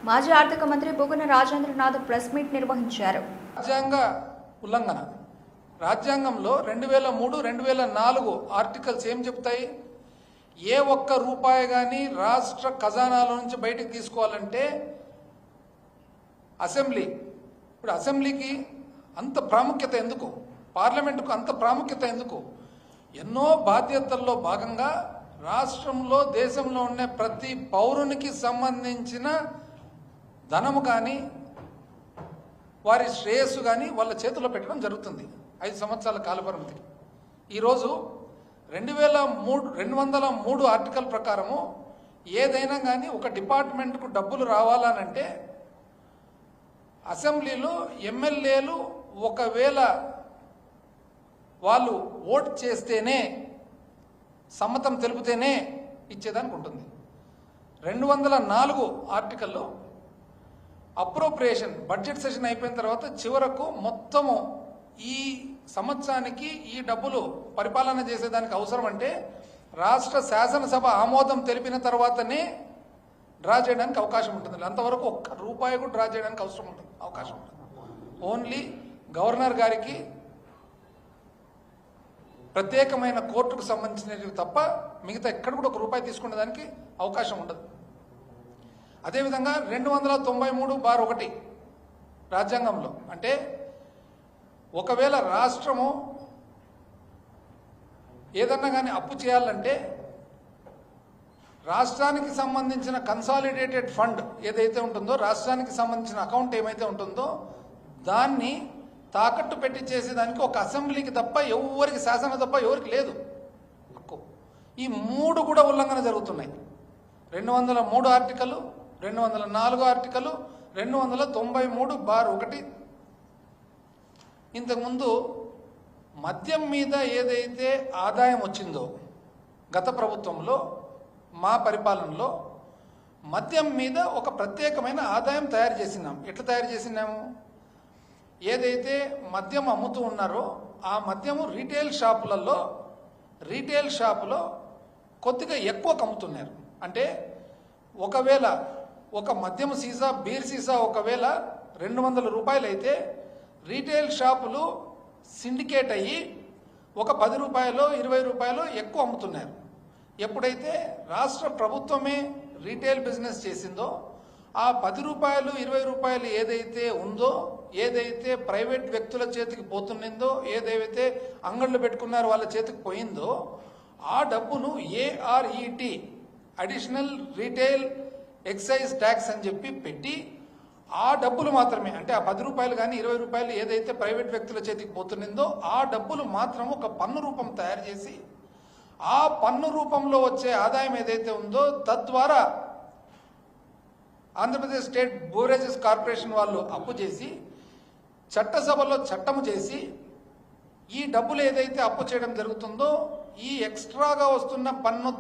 మాజీ ఆర్థిక మంత్రి బుగ్గన రాజేంద్రనాథ్ ప్రెస్ మీట్ నిర్వహించారు. రాజ్యాంగ ఉల్లంఘన రాజ్యాంగంలో 2003, 2004 ఆర్టికల్స్ ఏం చెప్తాయి? ఏ ఒక్క రూపాయి కానీ రాష్ట్ర ఖజానాల నుంచి బయటకు తీసుకోవాలంటే అసెంబ్లీ, ఇప్పుడు అసెంబ్లీకి అంత ప్రాముఖ్యత ఎందుకు? పార్లమెంటుకు అంత ప్రాముఖ్యత ఎందుకు? ఎన్నో బాధ్యతల్లో భాగంగా రాష్ట్రంలో దేశంలో ఉన్న ప్రతి పౌరునికి సంబంధించిన ధనము కానీ వారి శ్రేయస్సు కానీ వాళ్ళ చేతిలో పెట్టడం జరుగుతుంది 5 సంవత్సరాల కాలపరిమితి. ఈరోజు 203 ఆర్టికల్ ప్రకారము ఏదైనా కానీ ఒక డిపార్ట్మెంట్కు డబ్బులు రావాలనంటే అసెంబ్లీలో ఎమ్మెల్యేలు ఒకవేళ వాళ్ళు ఓట్ చేస్తేనే, సమ్మతం తెలిపితేనే ఇచ్చేదానికి ఉంటుంది. 204 ఆర్టికల్లో అప్రోప్రియేషన్ బడ్జెట్ సెషన్ అయిపోయిన తర్వాత చివరకు మొత్తము ఈ సంవత్సరానికి ఈ డబ్బులు పరిపాలన చేసేదానికి అవసరం అంటే రాష్ట్ర శాసనసభ ఆమోదం తెలిపిన తర్వాతనే డ్రా చేయడానికి అవకాశం ఉంటుంది. అంతవరకు ఒక్క రూపాయి కూడా డ్రా చేయడానికి అవకాశం ఉంటుంది. ఓన్లీ గవర్నర్ గారికి ప్రత్యేకమైన కోర్టుకు సంబంధించినవి తప్ప మిగతా ఎక్కడ కూడా ఒక రూపాయి తీసుకునే దానికి అవకాశం ఉండదు. అదేవిధంగా 293(1) రాజ్యాంగంలో అంటే ఒకవేళ రాష్ట్రము ఏదన్నా కానీ అప్పు చేయాలంటే రాష్ట్రానికి సంబంధించిన కన్సాలిడేటెడ్ ఫండ్ ఏదైతే ఉంటుందో, రాష్ట్రానికి సంబంధించిన అకౌంట్ ఏమైతే ఉంటుందో దాన్ని తాకట్టు పెట్టి చేసేదానికి ఒక అసెంబ్లీకి తప్ప ఎవరికి, శాసన తప్ప ఎవరికి లేదు హక్కు. ఈ 3 కూడా ఉల్లంఘన జరుగుతున్నాయి. 203 ఆర్టికల్, 204 ఆర్టికల్, 293(1). ఇంతకుముందు మద్యం మీద ఏదైతే ఆదాయం వచ్చిందో గత ప్రభుత్వంలో, మా పరిపాలనలో మద్యం మీద ఒక ప్రత్యేకమైన ఆదాయం తయారు చేసినాం. ఎట్లా తయారు చేసినాము? ఏదైతే మద్యం అమ్ముతూ ఉన్నారో ఆ మద్యము రీటైల్ షాపులో కొద్దిగా ఎక్కువ అమ్ముతున్నారు. అంటే ఒకవేళ ఒక మద్యం సీసా, బీర్ సీసా ఒకవేళ 200 రూపాయలు అయితే రీటైల్ షాపులు సిండికేట్ అయ్యి ఒక 10 రూపాయలు, 20 రూపాయలు ఎక్కువ అమ్ముతున్నారు. ఎప్పుడైతే రాష్ట్ర ప్రభుత్వమే రీటైల్ బిజినెస్ చేసిందో ఆ 10 రూపాయలు, 20 రూపాయలు ఏదైతే ఉందో, ఏదైతే ప్రైవేట్ వ్యక్తుల చేతికి పోతుందో, ఏదైతే అంగళ్ళు పెట్టుకున్నారో వాళ్ళ చేతికి పోయిందో ఆ డబ్బును ARET, additional retail excise tax అని చెప్పి పెట్టి ఆ డబ్బులు మాత్రమే, అంటే ఆ 10 రూపాయలు కానీ 20 రూపాయలు ఏదైతే ప్రైవేట్ వ్యక్తుల చేతికి పోతుందో ఆ డబ్బులు మాత్రం ఒక పన్ను రూపం తయారు చేసి ఆ పన్ను రూపంలో వచ్చే ఆదాయం ఏదైతే ఉందో తద్వారా ఆంధ్రప్రదేశ్ స్టేట్ బోరేజెస్ కార్పొరేషన్ వాళ్ళు అప్పు చేసి చట్టసభలో చట్టము చేసి ఈ డబ్బులు ఏదైతే అప్పు చేయడం జరుగుతుందో ఈ ఎక్స్ట్రాగా వస్తున్న పన్ను